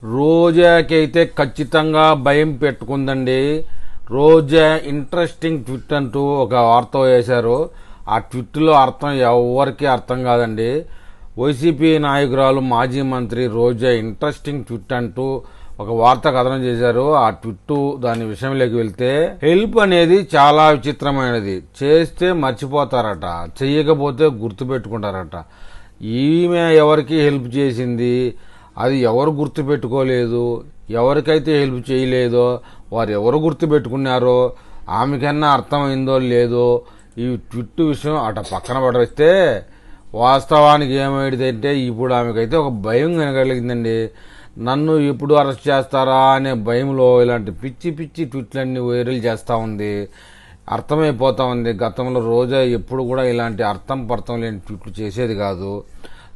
రోజాకైతే ఖచ్చితంగా భయం పెట్టుకుందండి. రోజా interesting tweet అంటూ ఒక వార్త వేశారు. ఆ ట్విట్లో అర్థం ఎవరికి అర్థం కాదండి. వైసీపీ నాయకురాలు మాజీ మంత్రి రోజా ఇంట్రెస్టింగ్ ట్విట్ అంటూ ఒక వార్త కథనం చేశారు. ఆ ట్విట్ దాని విషయంలోకి వెళ్తే, హెల్ప్ అనేది చాలా విచిత్రమైనది. చేస్తే మర్చిపోతారట, చెయ్యకపోతే గుర్తుపెట్టుకుంటారట. ఈమె ఎవరికి హెల్ప్ చేసింది, అది ఎవరు గుర్తుపెట్టుకోలేదు, ఎవరికైతే హెల్ప్ చేయలేదో వారు ఎవరు గుర్తుపెట్టుకున్నారో ఆమెకన్నా అర్థమైందో లేదో ఈ ట్విట్ విషయం అట పక్కన పడేస్తే, వాస్తవానికి ఏమైందంటే ఇప్పుడు ఆమెకైతే ఒక భయం కనగలిగిందండి. నన్ను ఎప్పుడు అరెస్ట్ చేస్తారా అనే భయంలో ఇలాంటి పిచ్చి పిచ్చి ట్విట్లన్నీ వైరల్ చేస్తూ ఉంది. అర్థమైపోతా ఉంది. గతంలో రోజా ఎప్పుడు కూడా ఇలాంటి అర్థం పర్థం లేని ట్విట్లు చేసేది కాదు.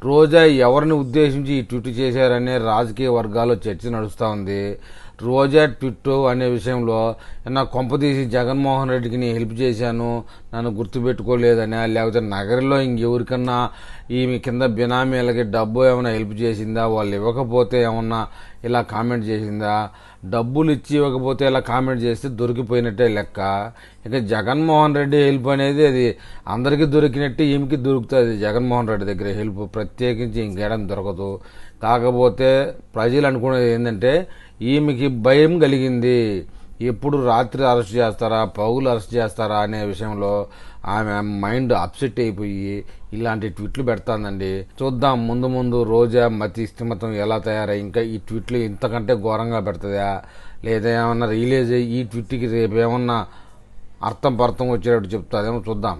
రోజా ఎవరిని ఉద్దేశించి ఈ ట్విట్ చేశారనే రాజకీయ వర్గాల్లో చర్చ నడుస్తూ ఉంది. రోజా ట్విట్ అనే విషయంలో నా కొంపదీసి జగన్మోహన్ రెడ్డికి నేను హెల్ప్ చేశాను, నన్ను గుర్తుపెట్టుకోలేదనే, లేకపోతే నగరంలో ఇంకెవరికన్నా ఈమె కింద బినామీలకి డబ్బు ఏమైనా హెల్ప్ చేసిందా, వాళ్ళు ఇవ్వకపోతే ఏమన్నా ఇలా కామెంట్ చేసిందా, డబ్బులు ఇచ్చి ఇవ్వకపోతే ఇలా కామెంట్ చేస్తే దొరికిపోయినట్టే లెక్క. ఇక జగన్మోహన్ రెడ్డి హెల్ప్ అనేది అది అందరికీ దొరికినట్టు ఈమెకి దొరుకుతుంది. జగన్మోహన్ రెడ్డి దగ్గర హెల్ప్ ప్రత్యేకించి ఇంకేడం దొరకదు. కాకపోతే ప్రజలు అనుకునేది ఏంటంటే ఈమెకి భయం కలిగింది. ఎప్పుడు రాత్రి అరెస్ట్ చేస్తారా, పౌలు అరెస్ట్ చేస్తారా అనే విషయంలో ఆమె మైండ్ అప్సెట్ అయిపోయి ఇలాంటి ట్వీట్లు పెడతాందండి. చూద్దాం ముందు ముందు రోజా మతి స్థిమతం ఎలా తయారై ఇంకా ఈ ట్వీట్లు ఇంతకంటే ఘోరంగా పెడుతుందా, లేదా ఏమన్నా రిలీజ్ అయ్యి ఈ ట్వీట్కి రేపు ఏమన్నా అర్థం పర్థం వచ్చేటట్టు చెప్తాదేమో చూద్దాం.